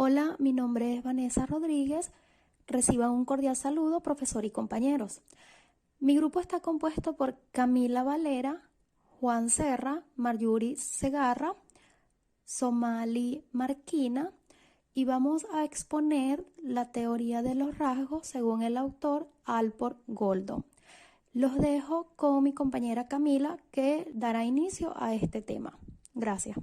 Hola, mi nombre es Vanessa Rodríguez. Reciban un cordial saludo, profesor y compañeros. Mi grupo está compuesto por Camila Valera, Juan Serra, Marjorie Segarra, Somali Marquina y vamos a exponer la teoría de los rasgos según el autor Alport Goldon. Los dejo con mi compañera Camila que dará inicio a este tema. Gracias.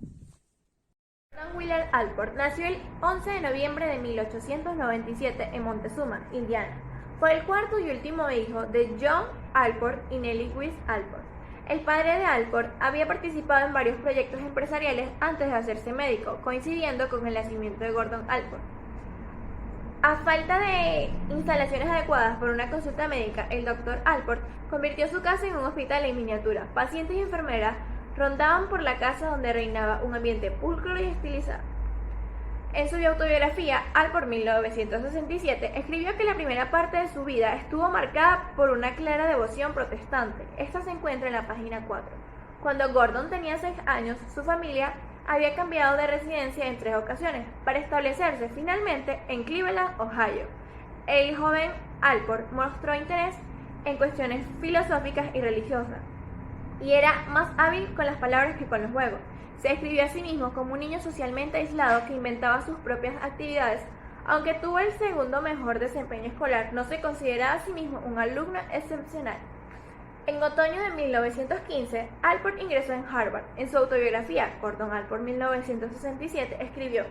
Gordon Willard Allport nació el 11 de noviembre de 1897 en Montezuma, Indiana. Fue el cuarto y último hijo de John Allport y Nellie Louise Allport. El padre de Allport había participado en varios proyectos empresariales antes de hacerse médico, coincidiendo con el nacimiento de Gordon Allport. A falta de instalaciones adecuadas para una consulta médica, el Dr. Allport convirtió su casa en un hospital en miniatura. Pacientes y enfermeras rondaban por la casa donde reinaba un ambiente pulcro y estilizado. En su autobiografía, Allport 1967, escribió que la primera parte de su vida estuvo marcada por una clara devoción protestante. Esta se encuentra en la página 4. Cuando Gordon tenía 6 años, su familia había cambiado de residencia en 3 ocasiones para establecerse finalmente en Cleveland, Ohio. El joven Allport mostró interés en cuestiones filosóficas y religiosas y era más hábil con las palabras que con los juegos. Se describió a sí mismo como un niño socialmente aislado que inventaba sus propias actividades. Aunque tuvo el segundo mejor desempeño escolar, no se consideraba a sí mismo un alumno excepcional. En otoño de 1915, Allport ingresó en Harvard. En su autobiografía, Gordon Allport 1967, escribió: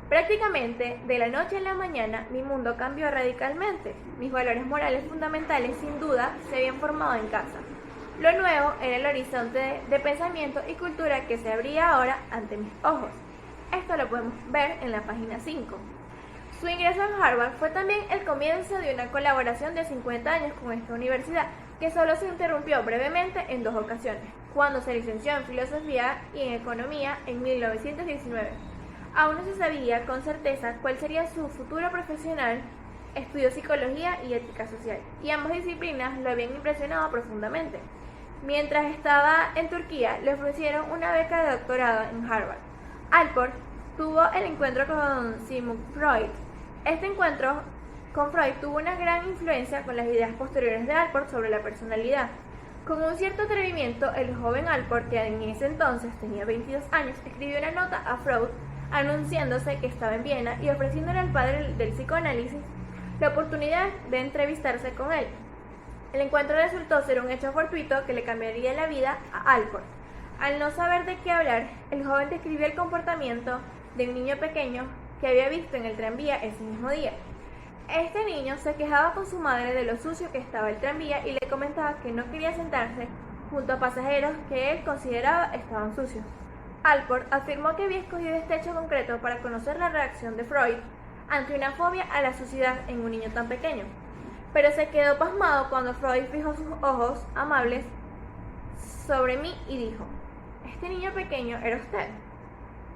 prácticamente de la noche a la mañana mi mundo cambió radicalmente. Mis valores morales fundamentales sin duda se habían formado en casa. Lo nuevo era el horizonte de pensamiento y cultura que se abría ahora ante mis ojos. Esto lo podemos ver en la página 5. Su ingreso en Harvard fue también el comienzo de una colaboración de 50 años con esta universidad, que solo se interrumpió brevemente en 2 ocasiones, cuando se licenció en Filosofía y en Economía en 1919. Aún no se sabía con certeza cuál sería su futuro profesional. Estudió Psicología y Ética Social, y ambas disciplinas lo habían impresionado profundamente. Mientras estaba en Turquía, le ofrecieron una beca de doctorado en Harvard. Allport tuvo el encuentro con Sigmund Freud. Este encuentro con Freud tuvo una gran influencia con las ideas posteriores de Allport sobre la personalidad. Con un cierto atrevimiento, el joven Allport, que en ese entonces tenía 22 años, escribió una nota a Freud anunciándose que estaba en Viena y ofreciéndole al padre del psicoanálisis la oportunidad de entrevistarse con él. El encuentro resultó ser un hecho fortuito que le cambiaría la vida a Allport. Al no saber de qué hablar, el joven describió el comportamiento de un niño pequeño que había visto en el tranvía ese mismo día. Este niño se quejaba con su madre de lo sucio que estaba el tranvía y le comentaba que no quería sentarse junto a pasajeros que él consideraba estaban sucios. Allport afirmó que había escogido este hecho concreto para conocer la reacción de Freud ante una fobia a la suciedad en un niño tan pequeño. Pero se quedó pasmado cuando Freud fijó sus ojos amables sobre mí y dijo: «Este niño pequeño era usted».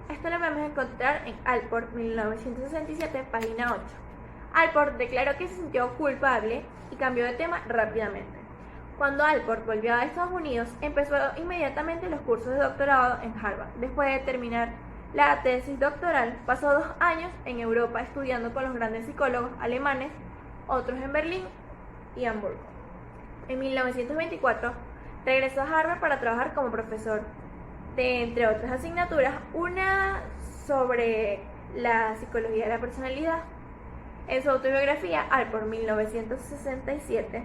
Esto lo vamos a encontrar en Allport 1967, página 8. Allport declaró que se sintió culpable y cambió de tema rápidamente. Cuando Allport volvió a Estados Unidos, empezó inmediatamente los cursos de doctorado en Harvard. Después de terminar la tesis doctoral, pasó 2 años en Europa estudiando con los grandes psicólogos alemanes, otros en Berlín y Hamburgo. En 1924 regresó a Harvard para trabajar como profesor de, entre otras asignaturas, una sobre la psicología de la personalidad. En su autobiografía, Allport 1967,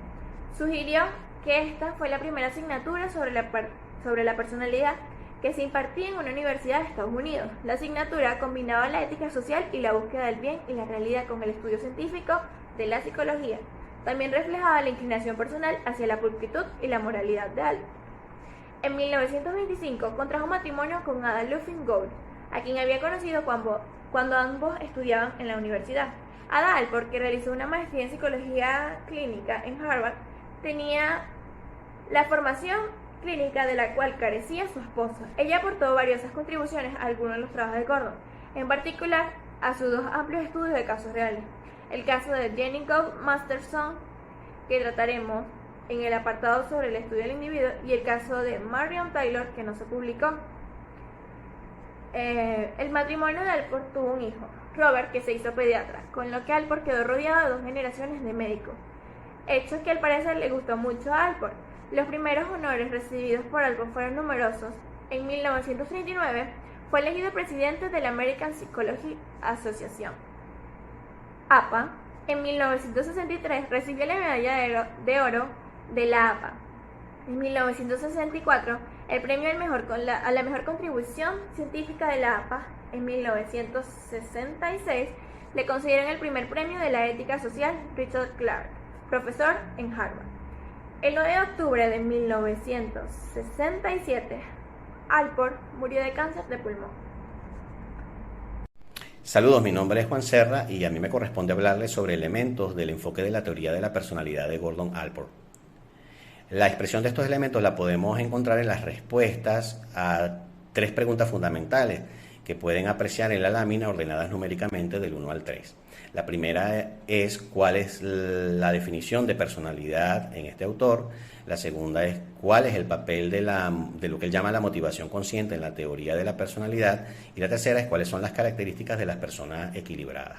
sugirió que esta fue la primera asignatura sobre la personalidad que se impartía en una universidad de Estados Unidos. La asignatura combinaba la ética social y la búsqueda del bien y la realidad con el estudio científico de la psicología. También reflejaba la inclinación personal hacia la pulcritud y la moralidad de Allport. En 1925 contrajo matrimonio con Ada Loving-Gould, a quien había conocido cuando ambos estudiaban en la universidad. Ada Allport, que realizó una maestría en psicología clínica en Harvard, tenía la formación clínica de la cual carecía su esposo. Ella aportó valiosas contribuciones a algunos de los trabajos de Gordon, en particular a sus 2 amplios estudios de casos reales: el caso de Jenny Gould Masterson, que trataremos en el apartado sobre el estudio del individuo, y el caso de Marion Taylor, que no se publicó. El matrimonio de Allport tuvo un hijo, Robert, que se hizo pediatra, con lo que Alport quedó rodeado de 2 generaciones de médicos. Hecho que al parecer le gustó mucho a Alport. Los primeros honores recibidos por Alport fueron numerosos. En 1939 fue elegido presidente de la American Psychology Association, APA. En 1963 recibió la medalla de oro de la APA. En 1964 el premio a la mejor contribución científica de la APA. En 1966 le concedieron el primer premio de la ética social Richard Clark, profesor en Harvard. El 9 de octubre de 1967, Alport murió de cáncer de pulmón. Saludos, mi nombre es Juan Serra y a mí me corresponde hablarles sobre elementos del enfoque de la teoría de la personalidad de Gordon Allport. La expresión de estos elementos la podemos encontrar en las respuestas a 3 preguntas fundamentales que pueden apreciar en la lámina ordenadas numéricamente del 1 al 3. La primera es cuál es la definición de personalidad en este autor. La segunda es cuál es el papel de lo que él llama la motivación consciente en la teoría de la personalidad. Y la tercera es cuáles son las características de las personas equilibradas.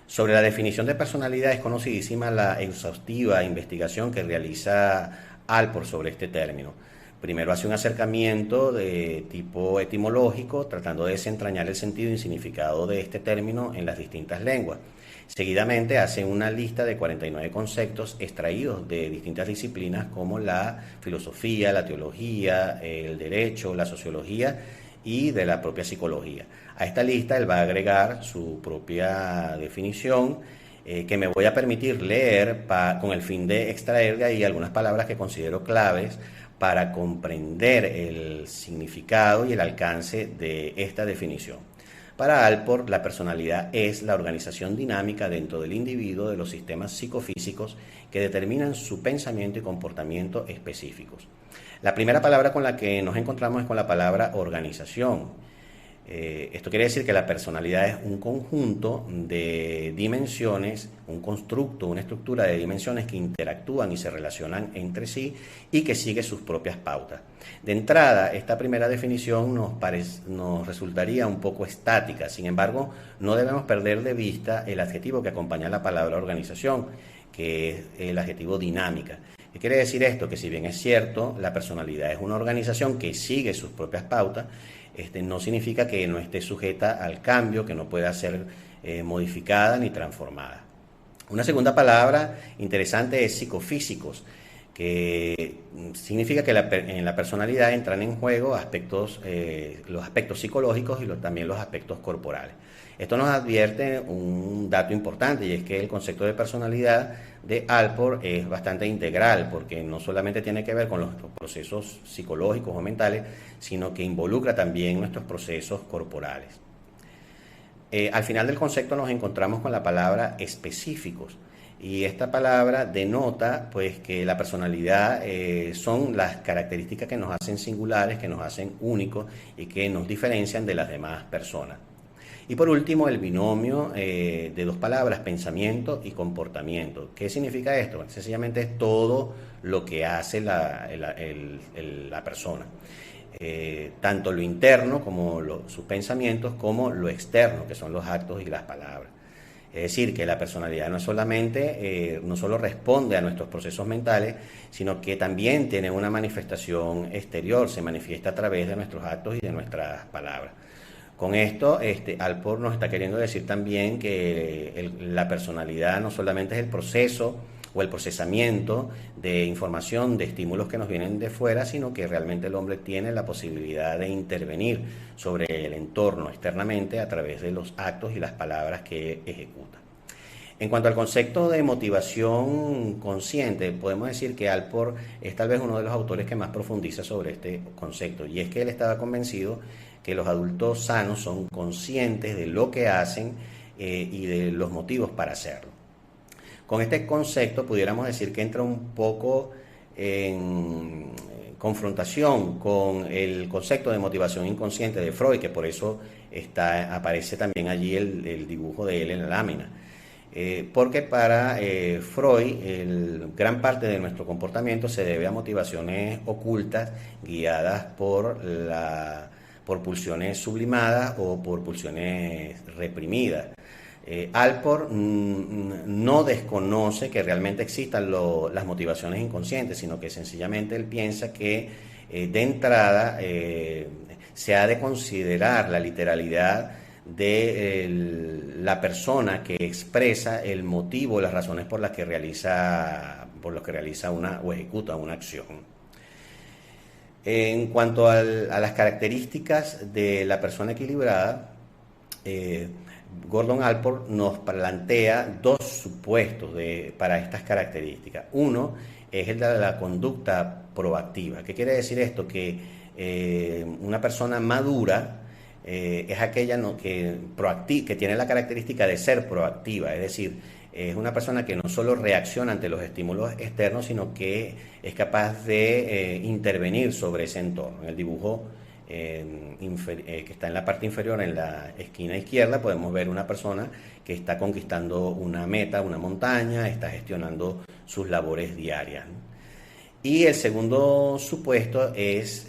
Sobre la definición de personalidad es conocidísima la exhaustiva investigación que realiza Allport sobre este término. Primero hace un acercamiento de tipo etimológico, tratando de desentrañar el sentido y significado de este término en las distintas lenguas. Seguidamente hace una lista de 49 conceptos extraídos de distintas disciplinas como la filosofía, la teología, el derecho, la sociología y de la propia psicología. A esta lista él va a agregar su propia definición, que me voy a permitir leer con el fin de extraer de ahí algunas palabras que considero claves para comprender el significado y el alcance de esta definición. Para Allport, la personalidad es la organización dinámica dentro del individuo de los sistemas psicofísicos que determinan su pensamiento y comportamiento específicos. La primera palabra con la que nos encontramos es con la palabra organización. Esto quiere decir que la personalidad es un conjunto de dimensiones, un constructo, una estructura de dimensiones que interactúan y se relacionan entre sí y que sigue sus propias pautas. De entrada, esta primera definición nos resultaría un poco estática. Sin embargo, no debemos perder de vista el adjetivo que acompaña la palabra organización, que es el adjetivo dinámica. ¿Qué quiere decir esto? Que si bien es cierto, la personalidad es una organización que sigue sus propias pautas, no significa que no esté sujeta al cambio, que no pueda ser modificada ni transformada. Una segunda palabra interesante es psicofísicos, que significa que en la personalidad entran en juego los aspectos psicológicos y también los aspectos corporales. Esto nos advierte un dato importante, y es que el concepto de personalidad de Allport es bastante integral, porque no solamente tiene que ver con los procesos psicológicos o mentales, sino que involucra también nuestros procesos corporales. Al final del concepto nos encontramos con la palabra específicos, y esta palabra denota pues que la personalidad son las características que nos hacen singulares, que nos hacen únicos y que nos diferencian de las demás personas. Y por último, el binomio de 2 palabras, pensamiento y comportamiento. ¿Qué significa esto? Sencillamente es todo lo que hace la persona. Tanto lo interno como sus pensamientos, como lo externo, que son los actos y las palabras. Es decir, que la personalidad no solo responde a nuestros procesos mentales, sino que también tiene una manifestación exterior, se manifiesta a través de nuestros actos y de nuestras palabras. Con esto, Allport nos está queriendo decir también que la personalidad no solamente es el proceso o el procesamiento de información, de estímulos que nos vienen de fuera, sino que realmente el hombre tiene la posibilidad de intervenir sobre el entorno externamente a través de los actos y las palabras que ejecuta. En cuanto al concepto de motivación consciente, podemos decir que Allport es tal vez uno de los autores que más profundiza sobre este concepto, y es que él estaba convencido que los adultos sanos son conscientes de lo que hacen y de los motivos para hacerlo. Con este concepto pudiéramos decir que entra un poco en confrontación con el concepto de motivación inconsciente de Freud, que por eso aparece también allí el dibujo de él en la lámina. Porque para Freud gran parte de nuestro comportamiento se debe a motivaciones ocultas guiadas por por pulsiones sublimadas o por pulsiones reprimidas. Alport no desconoce que realmente existan las motivaciones inconscientes, sino que sencillamente él piensa que de entrada se ha de considerar la literalidad de la persona que expresa el motivo, las razones por las que realiza una o ejecuta una acción. En cuanto a las características de la persona equilibrada, Gordon Allport nos plantea dos supuestos para estas características. Uno es el de la conducta proactiva. ¿Qué quiere decir esto? Que una persona madura es aquella que tiene la característica de ser proactiva, es decir, es una persona que no solo reacciona ante los estímulos externos, sino que es capaz de intervenir sobre ese entorno. En el dibujo que está en la parte inferior, en la esquina izquierda, podemos ver una persona que está conquistando una meta, una montaña, está gestionando sus labores diarias. Y el segundo supuesto es,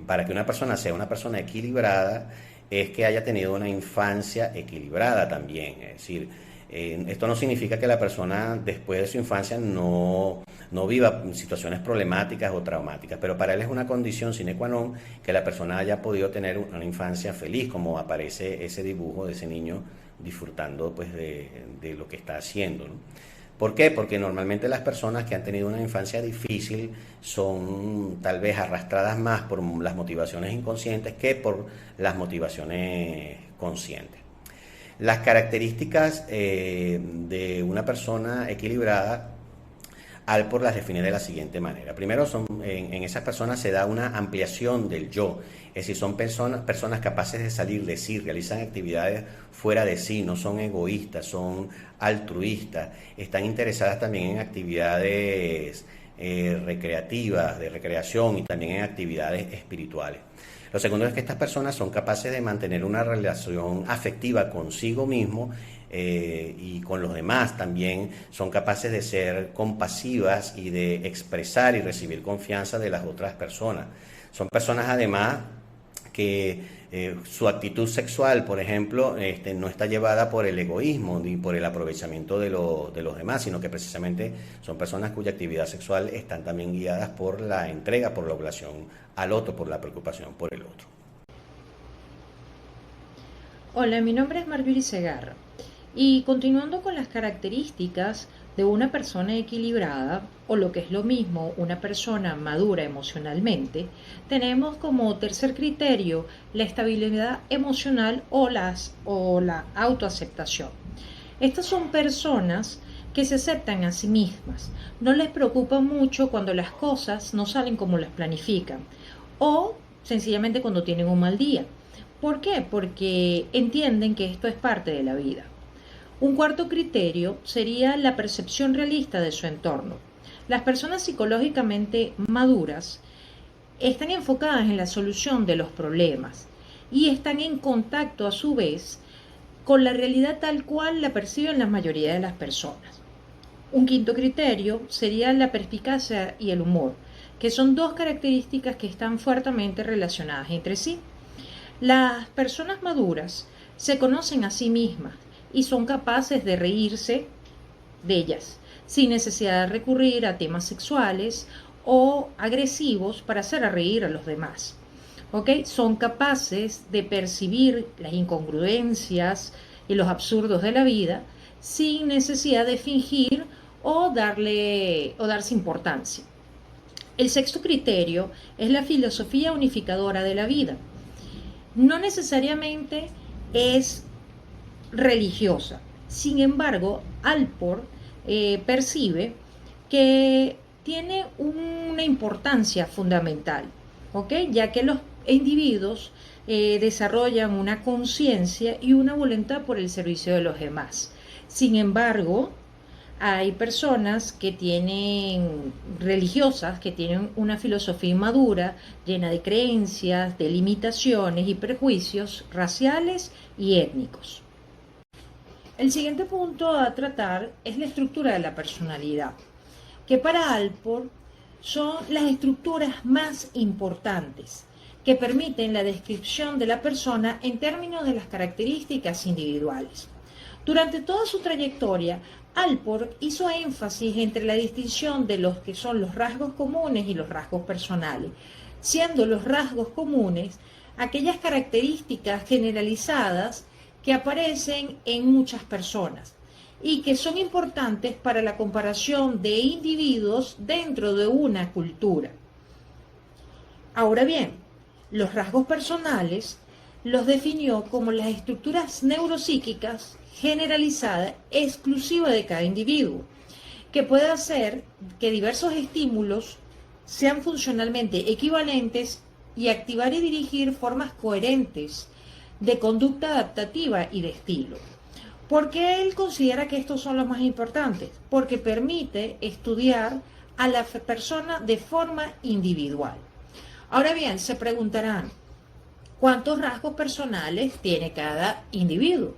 para que una persona sea una persona equilibrada, es que haya tenido una infancia equilibrada también. Es decir, esto no significa que la persona después de su infancia no viva situaciones problemáticas o traumáticas, pero para él es una condición sine qua non que la persona haya podido tener una infancia feliz, como aparece ese dibujo de ese niño disfrutando pues de lo que está haciendo, ¿no? ¿Por qué? Porque normalmente las personas que han tenido una infancia difícil son tal vez arrastradas más por las motivaciones inconscientes que por las motivaciones conscientes. Las características de una persona equilibrada, Allport las define de la siguiente manera. Primero, en esas personas se da una ampliación del yo, es decir, son personas capaces de salir de sí, realizan actividades fuera de sí, no son egoístas, son altruistas, están interesadas también en actividades recreativas, de recreación y también en actividades espirituales. Lo segundo es que estas personas son capaces de mantener una relación afectiva consigo mismo y con los demás. También son capaces de ser compasivas y de expresar y recibir confianza de las otras personas. Son personas además que su actitud sexual, por ejemplo, no está llevada por el egoísmo ni por el aprovechamiento de los demás, sino que precisamente son personas cuya actividad sexual están también guiadas por la entrega, por la oblación al otro, por la preocupación por el otro. Hola, mi nombre es Marjorie Segarra y continuando con las características de una persona equilibrada, o lo que es lo mismo, una persona madura emocionalmente, tenemos como tercer criterio la estabilidad emocional o la autoaceptación. Estas son personas que se aceptan a sí mismas, no les preocupa mucho cuando las cosas no salen como las planifican o sencillamente cuando tienen un mal día. ¿Por qué? Porque entienden que esto es parte de la vida. Un cuarto criterio sería la percepción realista de su entorno. Las personas psicológicamente maduras están enfocadas en la solución de los problemas y están en contacto a su vez con la realidad tal cual la perciben la mayoría de las personas. Un quinto criterio sería la perspicacia y el humor, que son dos características que están fuertemente relacionadas entre sí. Las personas maduras se conocen a sí mismas y son capaces de reírse de ellas, sin necesidad de recurrir a temas sexuales o agresivos para hacer reír a los demás. Son capaces de percibir las incongruencias y los absurdos de la vida sin necesidad de fingir o darse importancia. El sexto criterio es la filosofía unificadora de la vida. No necesariamente es religiosa. Sin embargo, Allport percibe que tiene una importancia fundamental, ya que los individuos desarrollan una conciencia y una voluntad por el servicio de los demás. Sin embargo, hay personas religiosas que tienen una filosofía inmadura, llena de creencias, de limitaciones y prejuicios raciales y étnicos. El siguiente punto a tratar es la estructura de la personalidad, que para Allport son las estructuras más importantes, que permiten la descripción de la persona en términos de las características individuales. Durante toda su trayectoria, Allport hizo énfasis entre la distinción de los que son los rasgos comunes y los rasgos personales, siendo los rasgos comunes aquellas características generalizadas que aparecen en muchas personas y que son importantes para la comparación de individuos dentro de una cultura. Ahora bien, los rasgos personales los definió como las estructuras neuropsíquicas generalizadas exclusivas de cada individuo, que puede hacer que diversos estímulos sean funcionalmente equivalentes y activar y dirigir formas coherentes de conducta adaptativa y de estilo. ¿Por qué él considera que estos son los más importantes? Porque permite estudiar a la persona de forma individual. Ahora bien, se preguntarán, ¿cuántos rasgos personales tiene cada individuo?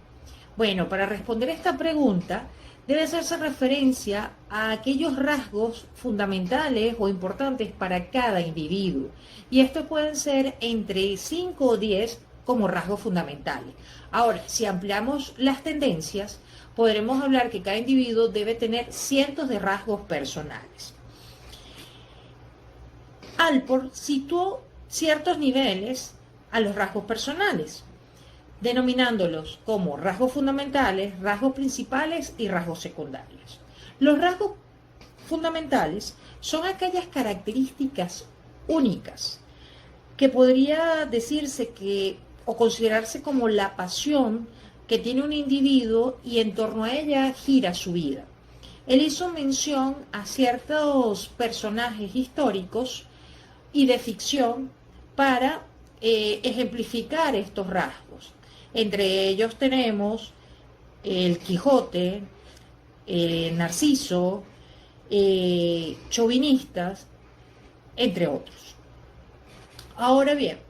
Bueno, para responder esta pregunta, debe hacerse referencia a aquellos rasgos fundamentales o importantes para cada individuo. Y estos pueden ser entre 5 o 10 como rasgos fundamentales. Ahora, si ampliamos las tendencias, podremos hablar que cada individuo debe tener cientos de rasgos personales. Allport situó ciertos niveles a los rasgos personales, denominándolos como rasgos fundamentales, rasgos principales y rasgos secundarios. Los rasgos fundamentales son aquellas características únicas que podría decirse que o considerarse como la pasión que tiene un individuo y en torno a ella gira su vida. Él hizo mención a ciertos personajes históricos y de ficción para ejemplificar estos rasgos. Entre ellos tenemos el Quijote, Narciso, chauvinistas, entre otros. Ahora bien,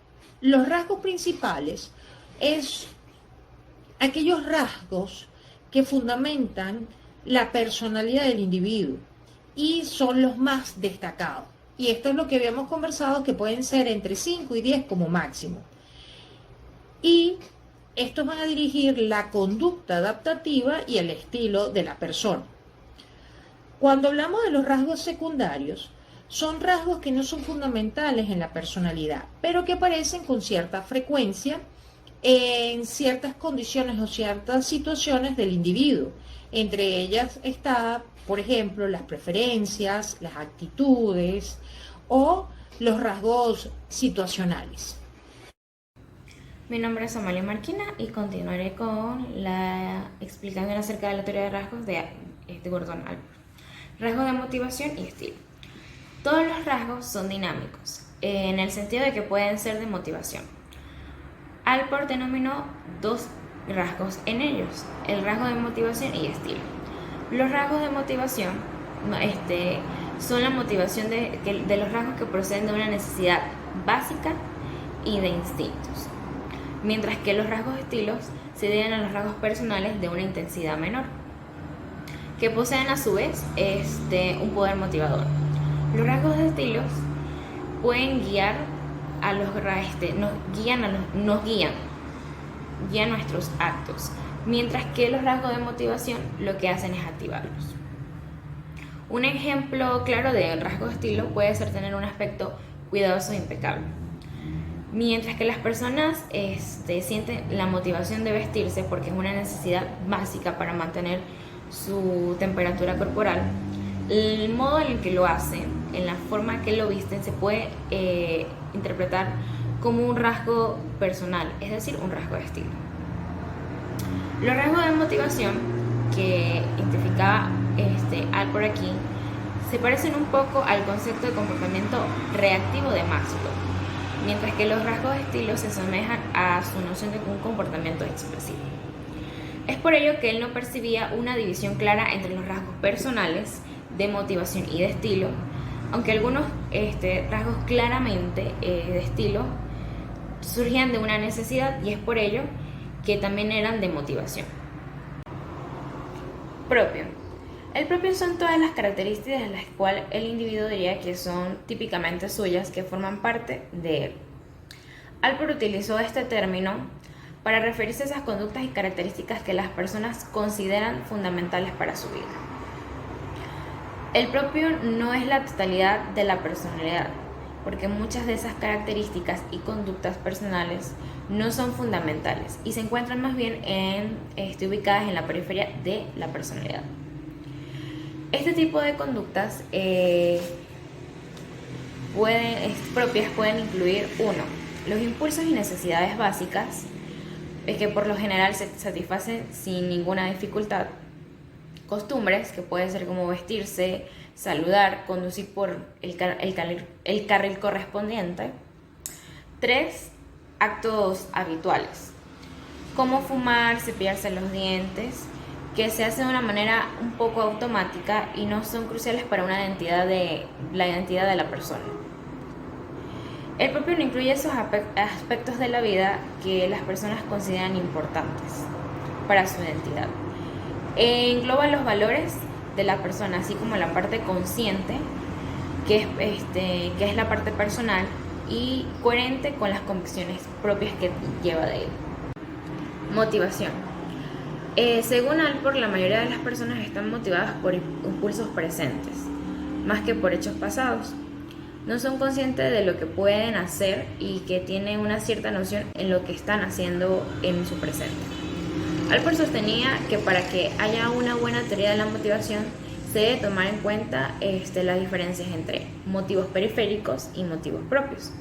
los rasgos principales es aquellos rasgos que fundamentan la personalidad del individuo y son los más destacados. Y esto es lo que habíamos conversado, que pueden ser entre 5 y 10 como máximo. Y estos van a dirigir la conducta adaptativa y el estilo de la persona. Cuando hablamos de los rasgos secundarios, son rasgos que no son fundamentales en la personalidad, pero que aparecen con cierta frecuencia en ciertas condiciones o ciertas situaciones del individuo. Entre ellas está, por ejemplo, las preferencias, las actitudes o los rasgos situacionales. Mi nombre es Amalia Marquina y continuaré con la explicación acerca de la teoría de rasgos de Gordon Allport. Rasgos de motivación y estilo. Todos los rasgos son dinámicos, en el sentido de que pueden ser de motivación. Allport denominó dos rasgos en ellos, el rasgo de motivación y estilo. Los rasgos de motivación son la motivación de los rasgos que proceden de una necesidad básica y de instintos, mientras que los rasgos de estilos se deben a los rasgos personales de una intensidad menor, que poseen a su vez un poder motivador. Los rasgos de estilos pueden guiar a los guían nuestros actos, mientras que los rasgos de motivación lo que hacen es activarlos. Un ejemplo claro de rasgo de estilo puede ser tener un aspecto cuidadoso e impecable. Mientras que las personas sienten la motivación de vestirse porque es una necesidad básica para mantener su temperatura corporal, el modo en el que lo hacen, en la forma que lo visten, se puede interpretar como un rasgo personal, es decir, un rasgo de estilo. Los rasgos de motivación que identificaba Allport aquí se parecen un poco al concepto de comportamiento reactivo de Maslow, mientras que los rasgos de estilo se asemejan a su noción de un comportamiento expresivo. Es por ello que él no percibía una división clara entre los rasgos personales de motivación y de estilo, aunque algunos rasgos claramente de estilo surgían de una necesidad y es por ello que también eran de motivación. Propio. El propio son todas las características de las cuales el individuo diría que son típicamente suyas, que forman parte de él. Alport utilizó este término para referirse a esas conductas y características que las personas consideran fundamentales para su vida. El propio no es la totalidad de la personalidad, porque muchas de esas características y conductas personales no son fundamentales y se encuentran más bien ubicadas en la periferia de la personalidad. Este tipo de conductas propias pueden incluir 1. Los impulsos y necesidades básicas, que por lo general se satisfacen sin ninguna dificultad. Costumbres, que puede ser como vestirse, saludar, conducir por el carril correspondiente. 3. Actos habituales, como fumar, cepillarse los dientes, que se hace de una manera un poco automática y no son cruciales para la identidad de la persona. El propio no incluye esos aspectos de la vida que las personas consideran importantes para su identidad. Engloba los valores de la persona, así como la parte consciente, que es la parte personal, y coherente con las convicciones propias que lleva de él. Motivación. Según Alport, la mayoría de las personas están motivadas por impulsos presentes, más que por hechos pasados. No son conscientes de lo que pueden hacer y que tienen una cierta noción en lo que están haciendo en su presente. Alport sostenía que para que haya una buena teoría de la motivación se debe tomar en cuenta las diferencias entre motivos periféricos y motivos propios.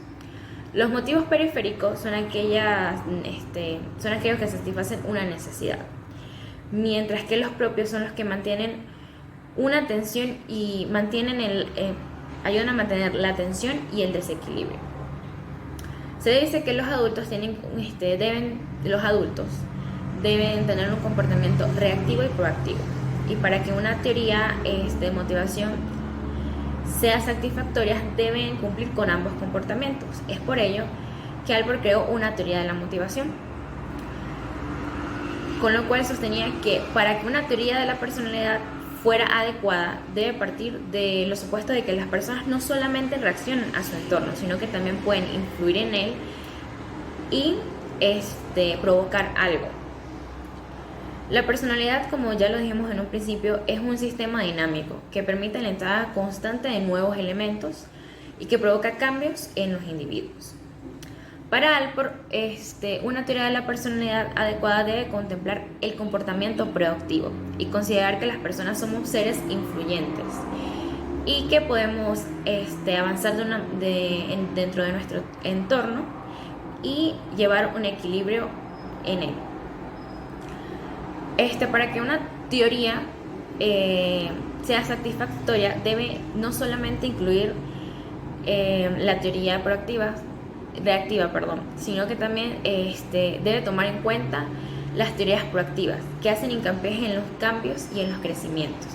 Los motivos periféricos son aquellos que satisfacen una necesidad, mientras que los propios son los que mantienen una atención y ayudan a mantener la atención y el desequilibrio. Se dice que los adultos deben tener un comportamiento reactivo y proactivo, y para que una teoría de motivación sea satisfactoria deben cumplir con ambos comportamientos. Es por ello que Alport creó una teoría de la motivación, con lo cual sostenía que para que una teoría de la personalidad fuera adecuada debe partir de los supuestos de que las personas no solamente reaccionan a su entorno, sino que también pueden influir en él y provocar algo. La personalidad, como ya lo dijimos en un principio, es un sistema dinámico que permite la entrada constante de nuevos elementos y que provoca cambios en los individuos. Para Alport, una teoría de la personalidad adecuada debe contemplar el comportamiento proactivo y considerar que las personas somos seres influyentes y que podemos avanzar dentro de nuestro entorno y llevar un equilibrio en él. Para que una teoría sea satisfactoria debe no solamente incluir la teoría reactiva, sino que también debe tomar en cuenta las teorías proactivas, que hacen hincapié en los cambios y en los crecimientos.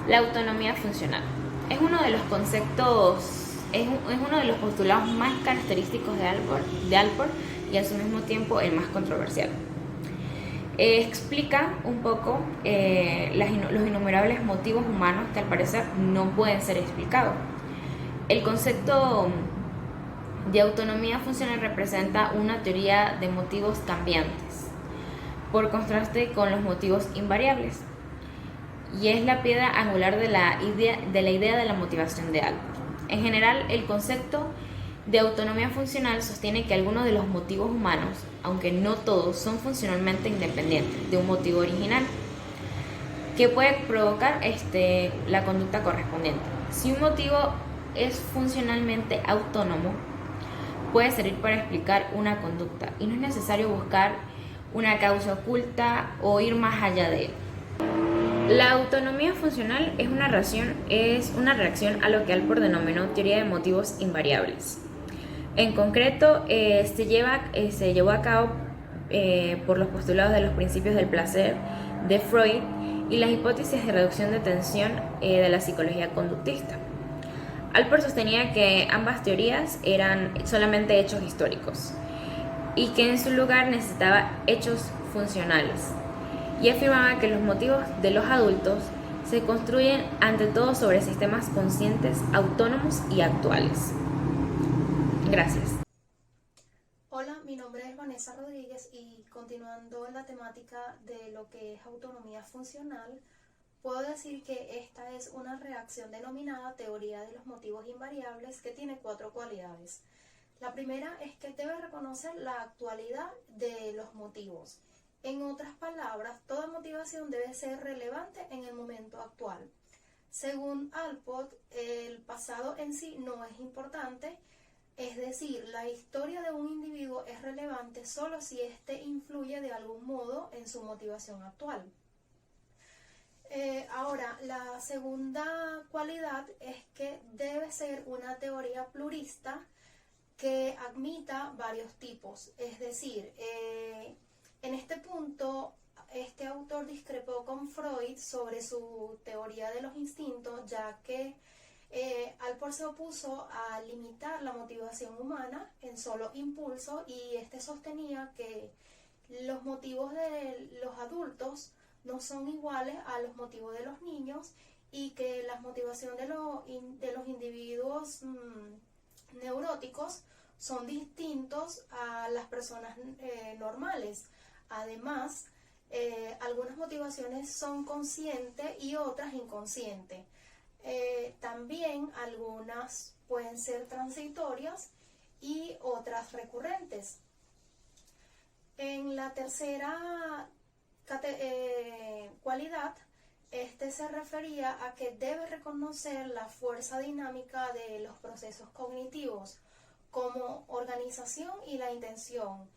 La autonomía funcional es uno de los conceptos, es uno de los postulados más característicos de Alport y al mismo tiempo el más controversial. Explica un poco los innumerables motivos humanos que al parecer no pueden ser explicados. El concepto de autonomía funcional representa una teoría de motivos cambiantes, por contraste con los motivos invariables, y es la piedra angular de la idea de la motivación de Alport. En general, el concepto de autonomía funcional sostiene que algunos de los motivos humanos, aunque no todos, son funcionalmente independientes de un motivo original, que puede provocar la conducta correspondiente. Si un motivo es funcionalmente autónomo, puede servir para explicar una conducta y no es necesario buscar una causa oculta o ir más allá de él. La autonomía funcional es una reacción a lo que Alport denominó teoría de motivos invariables. En concreto, se llevó a cabo por los postulados de los principios del placer de Freud y las hipótesis de reducción de tensión de la psicología conductista. Alport sostenía que ambas teorías eran solamente hechos históricos y que en su lugar necesitaba hechos funcionales, y afirmaba que los motivos de los adultos se construyen ante todo sobre sistemas conscientes, autónomos y actuales. Gracias. Hola, mi nombre es Vanessa Rodríguez y continuando la temática de lo que es autonomía funcional, puedo decir que esta es una reacción denominada teoría de los motivos invariables que tiene 4 cualidades. La primera es que debe reconocer la actualidad de los motivos. En otras palabras, toda motivación debe ser relevante en el momento actual. Según Allport, el pasado en sí no es importante, es decir, la historia de un individuo es relevante solo si éste influye de algún modo en su motivación actual. Ahora, la segunda cualidad es que debe ser una teoría plurista que admita varios tipos. Es decir, en este punto, este autor discrepó con Freud sobre su teoría de los instintos, ya que Allport se opuso a limitar la motivación humana en solo impulso y este sostenía que los motivos de los adultos no son iguales a los motivos de los niños y que la motivación de los individuos neuróticos son distintos a las personas normales. Además, algunas motivaciones son conscientes y otras inconscientes. También algunas pueden ser transitorias y otras recurrentes. En la tercera cualidad, este se refería a que debe reconocer la fuerza dinámica de los procesos cognitivos como organización y la intención.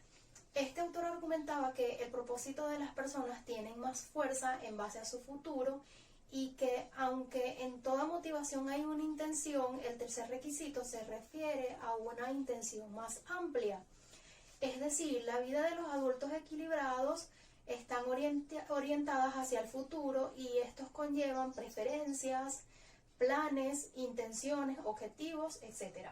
Este autor argumentaba que el propósito de las personas tiene más fuerza en base a su futuro y que aunque en toda motivación hay una intención, el tercer requisito se refiere a una intención más amplia. Es decir, la vida de los adultos equilibrados están orientadas hacia el futuro y estos conllevan preferencias, planes, intenciones, objetivos, etc.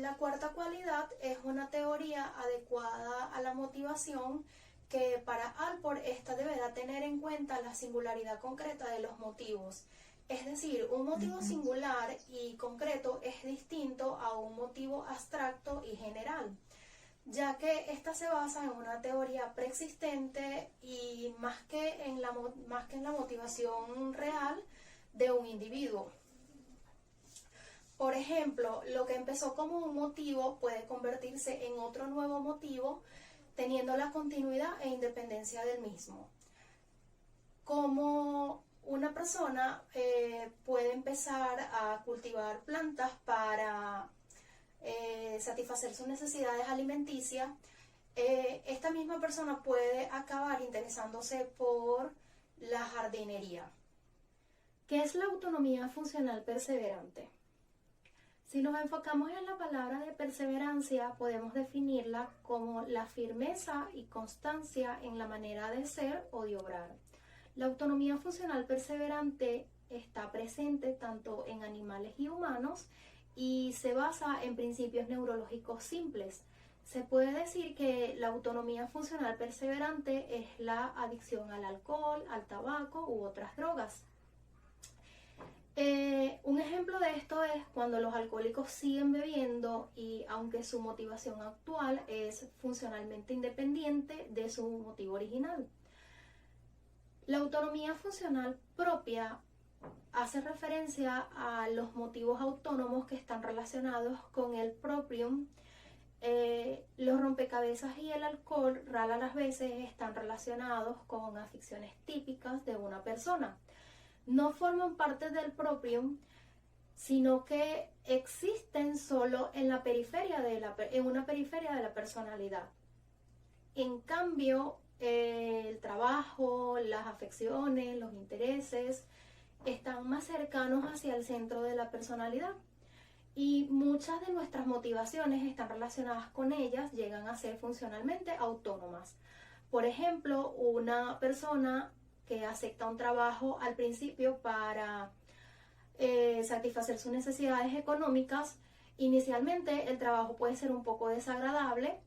La cuarta cualidad es una teoría adecuada a la motivación que para Allport esta deberá tener en cuenta la singularidad concreta de los motivos. Es decir, un motivo singular y concreto es distinto a un motivo abstracto y general, ya que esta se basa en una teoría preexistente y más que en la motivación real de un individuo. Por ejemplo, lo que empezó como un motivo puede convertirse en otro nuevo motivo, teniendo la continuidad e independencia del mismo. Como una persona puede empezar a cultivar plantas para satisfacer sus necesidades alimenticias, esta misma persona puede acabar interesándose por la jardinería. ¿Qué es la autonomía funcional perseverante? Si nos enfocamos en la palabra de perseverancia, podemos definirla como la firmeza y constancia en la manera de ser o de obrar. La autonomía funcional perseverante está presente tanto en animales y humanos y se basa en principios neurológicos simples. Se puede decir que la autonomía funcional perseverante es la adicción al alcohol, al tabaco u otras drogas. Un ejemplo de esto es cuando los alcohólicos siguen bebiendo y aunque su motivación actual es funcionalmente independiente de su motivo original. La autonomía funcional propia hace referencia a los motivos autónomos que están relacionados con el proprium. Los rompecabezas y el alcohol raras las veces están relacionados con aficiones típicas de una persona. No forman parte del proprium, sino que existen solo en la periferia en una periferia de la personalidad. En cambio, el trabajo, las afecciones, los intereses están más cercanos hacia el centro de la personalidad y muchas de nuestras motivaciones están relacionadas con ellas, llegan a ser funcionalmente autónomas. Por ejemplo, una persona que acepta un trabajo al principio para satisfacer sus necesidades económicas, inicialmente el trabajo puede ser un poco desagradable,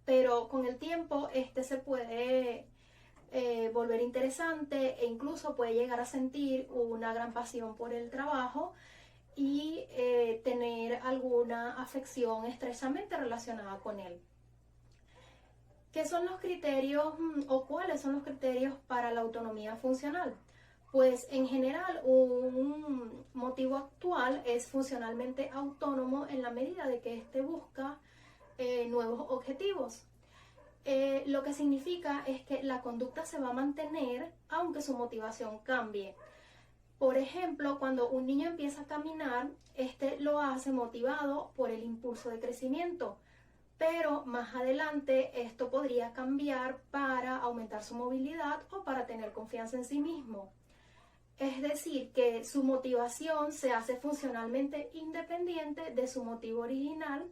pero con el tiempo este se puede volver interesante e incluso puede llegar a sentir una gran pasión por el trabajo y tener alguna afección estrechamente relacionada con él. ¿Qué son los criterios o cuáles son los criterios para la autonomía funcional? Pues en general un motivo actual es funcionalmente autónomo en la medida de que éste busca nuevos objetivos. Lo que significa es que la conducta se va a mantener aunque su motivación cambie. Por ejemplo, cuando un niño empieza a caminar, este lo hace motivado por el impulso de crecimiento, pero más adelante esto podría cambiar para aumentar su movilidad o para tener confianza en sí mismo. Es decir, que su motivación se hace funcionalmente independiente de su motivo original